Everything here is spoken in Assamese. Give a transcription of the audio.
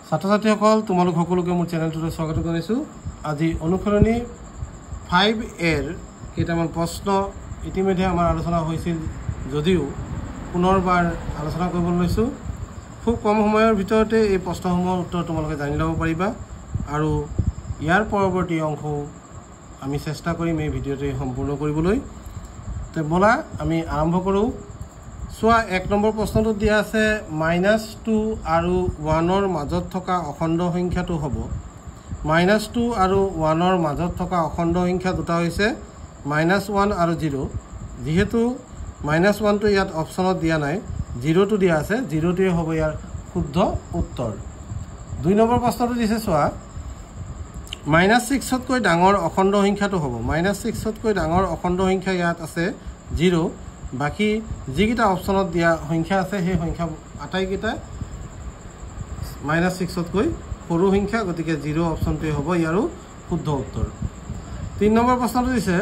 ছাত্ৰ-ছাত্ৰীসকল তোমালোক সকলোকে মোৰ চেনেলটোলৈ স্বাগত জনাইছো। আজি অনুসৰণী 5A কেইটামান প্ৰশ্ন ইতিমধ্যে আমাৰ আলোচনা হৈছিল যদিও পুনৰবাৰ আলোচনা কৰিবলৈ লৈছো। খুব কম সময়ৰ ভিতৰতে এই প্ৰশ্নসমূহৰ উত্তৰ তোমালোকে জানি ল'ব পাৰিবা আৰু ইয়াৰ পৰৱৰ্তী অংশ আমি চেষ্টা কৰিম এই ভিডিঅ'টো সম্পূৰ্ণ কৰিবলৈ। তো বলা আমি আৰম্ভ কৰোঁ। চোৱা 1 নম্বৰ প্ৰশ্নটো দিয়া আছে -2 আৰু 1ৰ মাজত থকা অখণ্ড সংখ্যাটো হ'ব। -2 আৰু 1ৰ মাজত থকা অখণ্ড সংখ্যা দুটা হৈছে -1 আৰু 0। যেহেতু -1টো ইয়াত অপশ্যনত দিয়া নাই, 0টো দিয়া আছে, 0টোৱে হ'ব ইয়াৰ শুদ্ধ উত্তৰ। 2 নম্বৰ প্ৰশ্নটো দিছে চোৱা -6তকৈ ডাঙৰ অখণ্ড সংখ্যাটো হ'ব। -6তকৈ ডাঙৰ অখণ্ড সংখ্যা ইয়াত আছে 0। বাকী যিকেইটা অপশ্যনত দিয়া সংখ্যা আছে সেই সংখ্যা আটাইকেইটা -6তকৈ সৰু সংখ্যা, গতিকে 0 অপশ্যনটোৱে হ'ব ইয়াৰো শুদ্ধ উত্তৰ। 3 নম্বৰ প্ৰশ্নটো দিছে